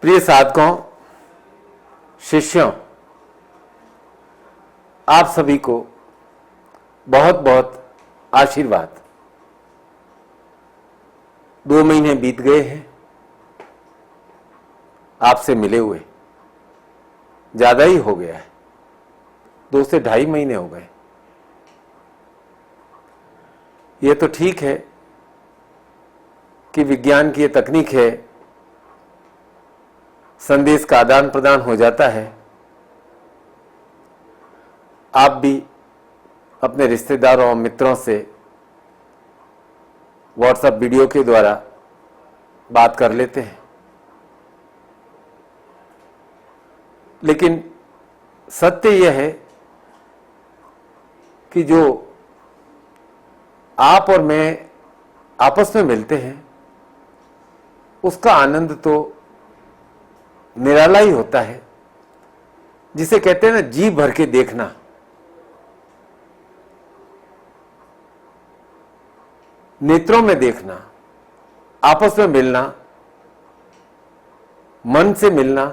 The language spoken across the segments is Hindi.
प्रिय साधकों, शिष्यों, आप सभी को बहुत बहुत आशीर्वाद। 2 महीने बीत गए हैं आपसे मिले हुए, ज्यादा ही हो गया है, 2 से 2.5 महीने हो गए। ये तो ठीक है कि विज्ञान की ये तकनीक है, संदेश का आदान प्रदान हो जाता है। आप भी अपने रिश्तेदारों और मित्रों से व्हाट्सएप वीडियो के द्वारा बात कर लेते हैं, लेकिन सत्य यह है कि जो आप और मैं आपस में मिलते हैं उसका आनंद तो निराला ही होता है, जिसे कहते हैं ना जी भर के देखना। नेत्रों में देखना, आपस में मिलना, मन से मिलना,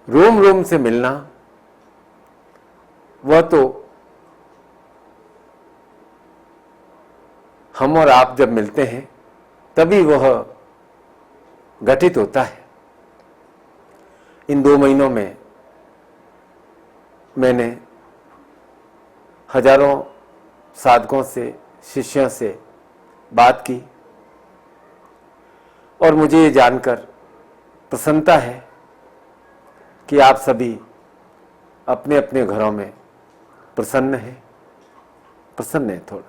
रोम रोम से मिलना, वह तो हम और आप जब मिलते हैं तभी वह घटित होता है। इन 2 महीनों में मैंने हजारों साधकों से, शिष्यों से बात की और मुझे ये जानकर प्रसन्नता है कि आप सभी अपने अपने घरों में प्रसन्न हैं, थोड़ा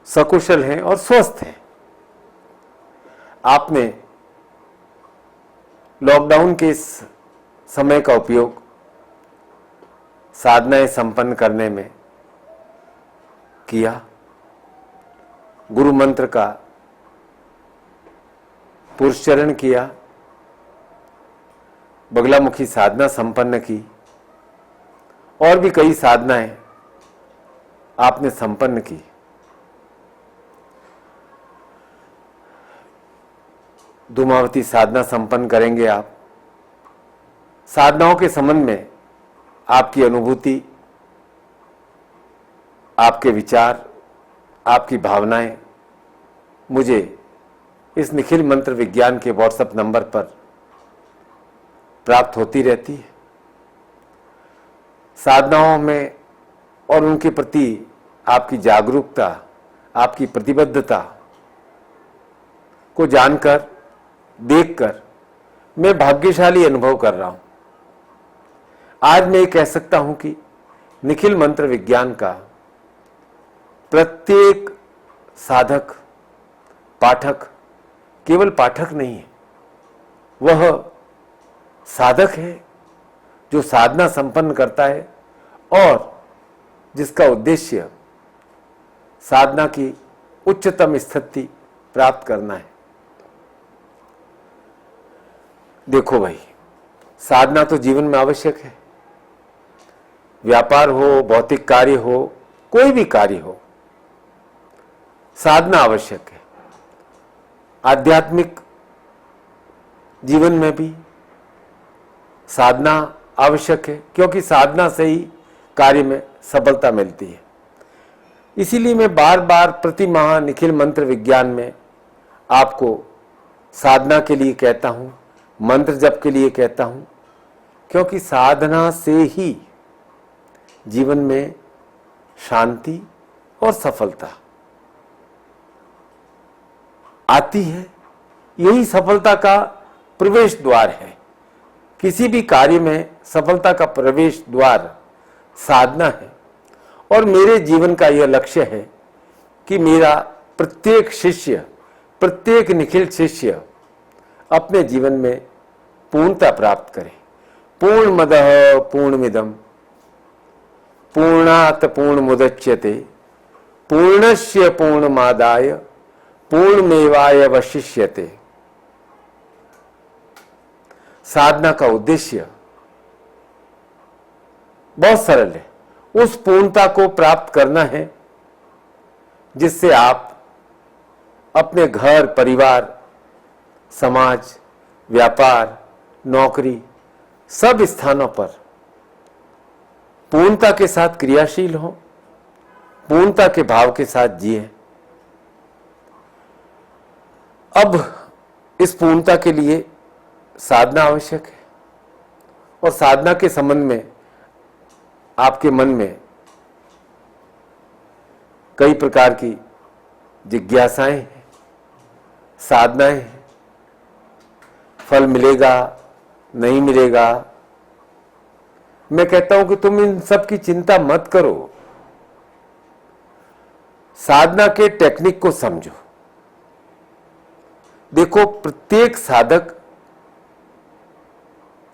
सकुशल हैं और स्वस्थ हैं। आपने लॉकडाउन के इस समय का उपयोग साधनाएं संपन्न करने में किया, गुरु मंत्र का पुरस्चरण किया, बगलामुखी साधना संपन्न की और भी कई साधनाएं आपने संपन्न की। धूमावती साधना संपन्न करेंगे आप। साधनाओं के संबंध में आपकी अनुभूति, आपके विचार, आपकी भावनाएं मुझे इस निखिल मंत्र विज्ञान के व्हाट्सएप नंबर पर प्राप्त होती रहती है। साधनाओं में और उनके प्रति आपकी जागरूकता, आपकी प्रतिबद्धता को जानकर, देखकर मैं भाग्यशाली अनुभव कर रहा हूं। आज मैं ये कह सकता हूं कि निखिल मंत्र विज्ञान का प्रत्येक साधक, पाठक केवल पाठक नहीं है, वह साधक है जो साधना संपन्न करता है और जिसका उद्देश्य साधना की उच्चतम स्थिति प्राप्त करना है। देखो भाई, साधना तो जीवन में आवश्यक है। व्यापार हो, भौतिक कार्य हो, कोई भी कार्य हो, साधना आवश्यक है। आध्यात्मिक जीवन में भी साधना आवश्यक है, क्योंकि साधना से ही कार्य में सफलता मिलती है। इसीलिए मैं बार बार प्रति माह निखिल मंत्र विज्ञान में आपको साधना के लिए कहता हूं, मंत्र जप के लिए कहता हूं, क्योंकि साधना से ही जीवन में शांति और सफलता आती है। यही सफलता का प्रवेश द्वार है। किसी भी कार्य में सफलता का प्रवेश द्वार साधना है। और मेरे जीवन का यह लक्ष्य है कि मेरा प्रत्येक शिष्य, प्रत्येक निखिल शिष्य अपने जीवन में पूर्णता प्राप्त करे। पूर्णमदः पूर्णमिदं पूर्णात् पूर्णमुदच्यते पूर्णस्य पूर्णमादाय पूर्णमेवावशिष्यते। साधना का उद्देश्य बहुत सरल है, उस पूर्णता को प्राप्त करना है जिससे आप अपने घर, परिवार, समाज, व्यापार, नौकरी, सब स्थानों पर पूर्णता के साथ क्रियाशील हो, पूर्णता के भाव के साथ जिए। अब इस पूर्णता के लिए साधना आवश्यक है और साधना के संबंध में आपके मन में कई प्रकार की जिज्ञासाएं हैं, साधनाएं हैं। फल मिलेगा, नहीं मिलेगा। मैं कहता हूं कि तुम इन सब की चिंता मत करो, साधना के टेक्निक को समझो। देखो, प्रत्येक साधक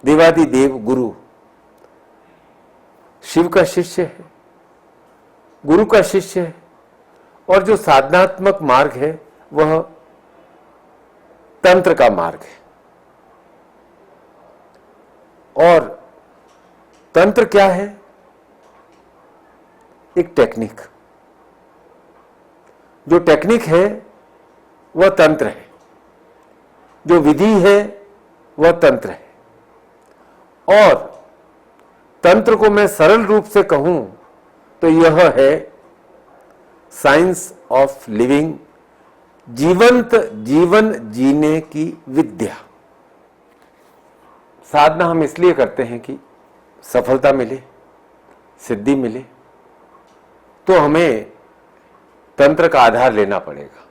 देवादिदेव गुरु शिव का शिष्य है, गुरु का शिष्य है, और जो साधनात्मक मार्ग है वह तंत्र का मार्ग है। और तंत्र क्या है? एक टेक्निक। जो टेक्निक है वह तंत्र है, जो विधि है वह तंत्र है। और तंत्र को मैं सरल रूप से कहूं तो यह है साइंस ऑफ लिविंग, जीवंत जीवन जीने की विद्या। साधना हम इसलिए करते हैं कि सफलता मिले, सिद्धि मिले, तो हमें तंत्र का आधार लेना पड़ेगा।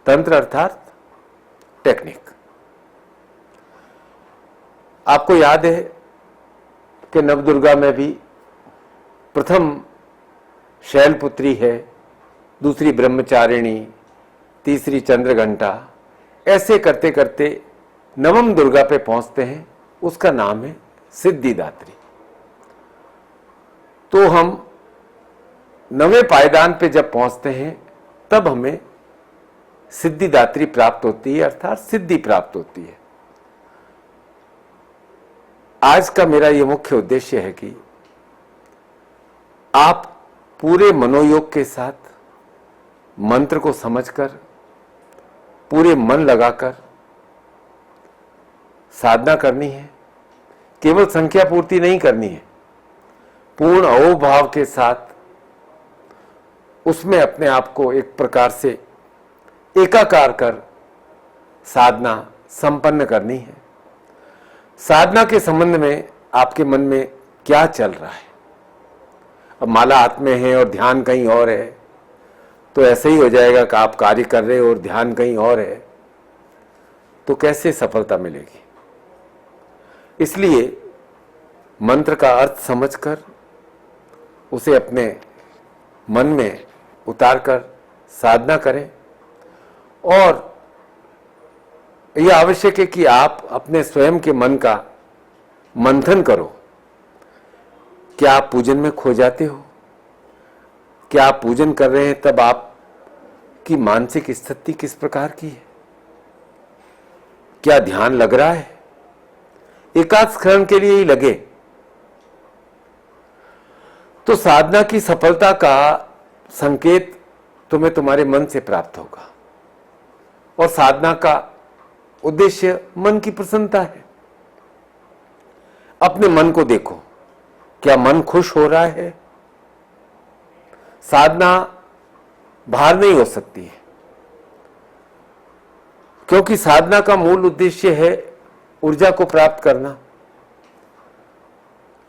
तंत्र अर्थात टेक्निक। आपको याद है कि नवदुर्गा में भी प्रथम शैलपुत्री है, दूसरी ब्रह्मचारिणी, तीसरी चंद्रघंटा, ऐसे करते करते नवम दुर्गा पे पहुंचते हैं, उसका नाम है सिद्धिदात्री। तो हम नवे पायदान पे जब पहुंचते हैं तब हमें सिद्धिदात्री प्राप्त होती है, अर्थात सिद्धि प्राप्त होती है। आज का मेरा यह मुख्य उद्देश्य है कि आप पूरे मनोयोग के साथ मंत्र को समझकर, पूरे मन लगाकर साधना करनी है। केवल संख्या पूर्ति नहीं करनी है, पूर्ण अहोभाव के साथ उसमें अपने आप को एक प्रकार से एकाकार कर साधना संपन्न करनी है। साधना के संबंध में आपके मन में क्या चल रहा है? अब माला हाथ में है और ध्यान कहीं और है, तो ऐसे ही हो जाएगा कि आप कार्य कर रहे हो और ध्यान कहीं और है, तो कैसे सफलता मिलेगी? इसलिए मंत्र का अर्थ समझकर उसे अपने मन में उतारकर साधना करें। और यह आवश्यक है कि आप अपने स्वयं के मन का मंथन करो। क्या आप पूजन में खो जाते हो? क्या आप पूजन कर रहे हैं तब आपकी मानसिक स्थिति किस प्रकार की है? क्या ध्यान लग रहा है? एकाध क्षण के लिए ही लगे तो साधना की सफलता का संकेत तुम्हें तुम्हारे मन से प्राप्त होगा। और साधना का उद्देश्य मन की प्रसन्नता है। अपने मन को देखो, क्या मन खुश हो रहा है? साधना बाहर नहीं हो सकती है, क्योंकि साधना का मूल उद्देश्य है ऊर्जा को प्राप्त करना।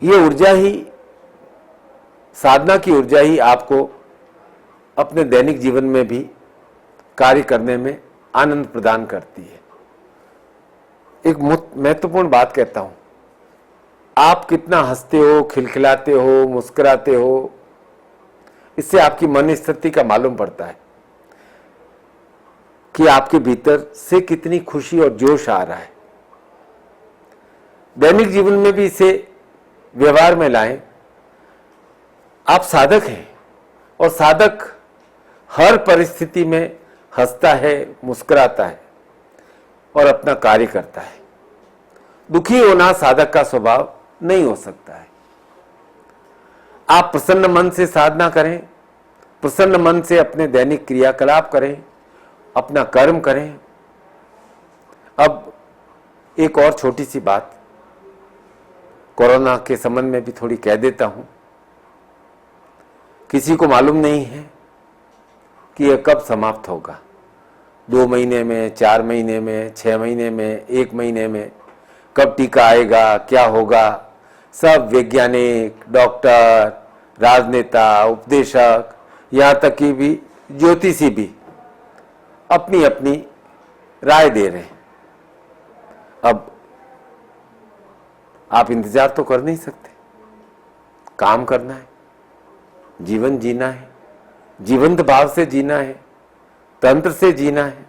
यह ऊर्जा ही, साधना की ऊर्जा ही आपको अपने दैनिक जीवन में भी कार्य करने में आनंद प्रदान करती है। एक महत्वपूर्ण बात कहता हूं, आप कितना हंसते हो, खिलखिलाते हो, मुस्कुराते हो, इससे आपकी मन स्थिति का मालूम पड़ता है कि आपके भीतर से कितनी खुशी और जोश आ रहा है। दैनिक जीवन में भी इसे व्यवहार में लाएं। आप साधक हैं और साधक हर परिस्थिति में हंसता है, मुस्कुराता है और अपना कार्य करता है। दुखी होना साधक का स्वभाव नहीं हो सकता है। आप प्रसन्न मन से साधना करें, प्रसन्न मन से अपने दैनिक क्रियाकलाप करें, अपना कर्म करें। अब एक और छोटी सी बात कोरोना के संबंध में भी थोड़ी कह देता हूं। किसी को मालूम नहीं है कि यह कब समाप्त होगा, 2 महीने में, 4 महीने में, 6 महीने में, 1 महीने में, कब टीका आएगा, क्या होगा। सब वैज्ञानिक, डॉक्टर, राजनेता, उपदेशक, यहाँ तक कि भी ज्योतिषी भी अपनी अपनी राय दे रहे हैं। अब आप इंतजार तो कर नहीं सकते, काम करना है, जीवन जीना है, जीवंत भाव से जीना है, तंत्र से जीना है।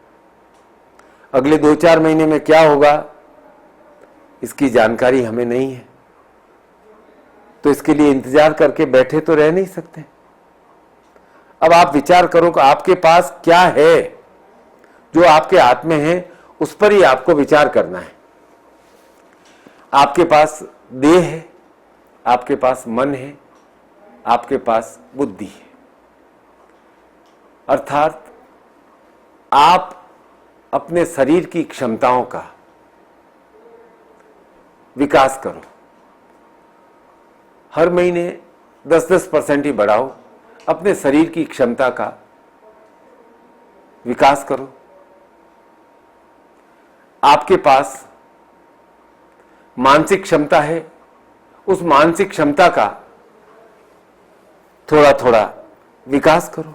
अगले 2-4 महीने में क्या होगा इसकी जानकारी हमें नहीं है, तो इसके लिए इंतजार करके बैठे तो रह नहीं सकते। अब आप विचार करो कि आपके पास क्या है, जो आपके हाथ में है उस पर ही आपको विचार करना है। आपके पास देह है, आपके पास मन है, आपके पास बुद्धि है, अर्थात आप अपने शरीर की क्षमताओं का विकास करो। हर महीने 10-10% ही बढ़ाओ, अपने शरीर की क्षमता का विकास करो। आपके पास मानसिक क्षमता है, उस मानसिक क्षमता का थोड़ा थोड़ा विकास करो।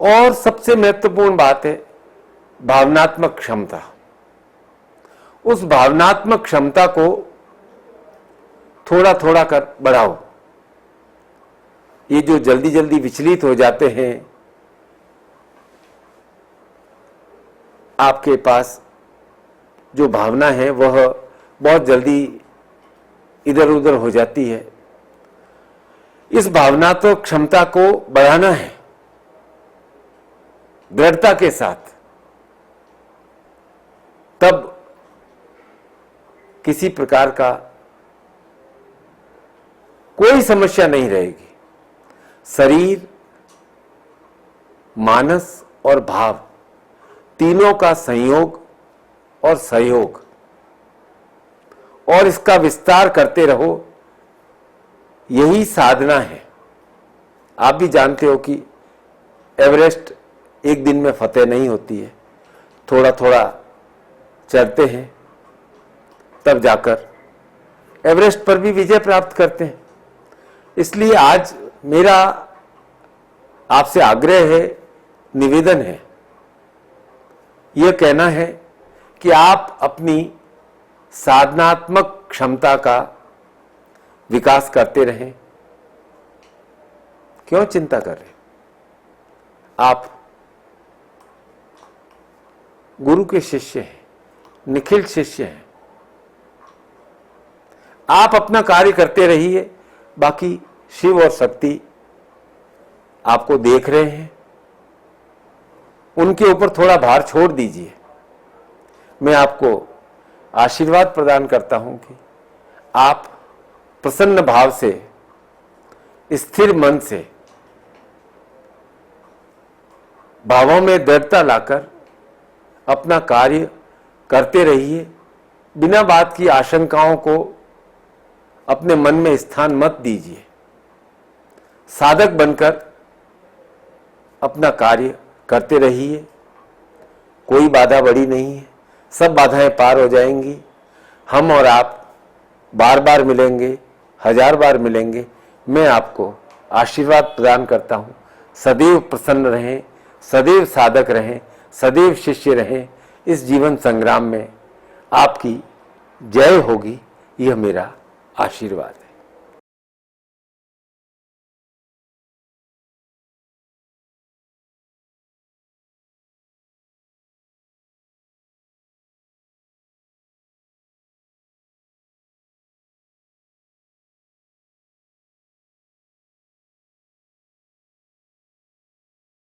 और सबसे महत्वपूर्ण बात है भावनात्मक क्षमता। उस भावनात्मक क्षमता को थोड़ा थोड़ा कर बढ़ाओ। ये जो जल्दी जल्दी विचलित हो जाते हैं, आपके पास जो भावना है वह बहुत जल्दी इधर उधर हो जाती है। इस भावनात्मक क्षमता को बढ़ाना है दृढ़ता के साथ, तब किसी प्रकार का कोई समस्या नहीं रहेगी। शरीर, मानस और भाव तीनों का संयोग और सहयोग, और इसका विस्तार करते रहो, यही साधना है। आप भी जानते हो कि एवरेस्ट एक दिन में फतेह नहीं होती है, थोड़ा थोड़ा चढ़ते हैं, तब जाकर एवरेस्ट पर भी विजय प्राप्त करते हैं। इसलिए आज मेरा आपसे आग्रह है, निवेदन है, यह कहना है कि आप अपनी साधनात्मक क्षमता का विकास करते रहें। क्यों चिंता कर रहे? आप गुरु के शिष्य हैं, निखिल शिष्य हैं। आप अपना कार्य करते रहिए, बाकी शिव और शक्ति आपको देख रहे हैं, उनके ऊपर थोड़ा भार छोड़ दीजिए। मैं आपको आशीर्वाद प्रदान करता हूं कि आप प्रसन्न भाव से, स्थिर मन से, भावों में दृढ़ता लाकर अपना कार्य करते रहिए। बिना बात की आशंकाओं को अपने मन में स्थान मत दीजिए। साधक बनकर अपना कार्य करते रहिए। कोई बाधा बड़ी नहीं है, सब बाधाएं पार हो जाएंगी। हम और आप बार बार मिलेंगे, 1000 बार मिलेंगे। मैं आपको आशीर्वाद प्रदान करता हूं, सदैव प्रसन्न रहें, सदैव साधक रहें, सदैव शिष्य रहें। इस जीवन संग्राम में आपकी जय होगी, यह मेरा आशीर्वाद है।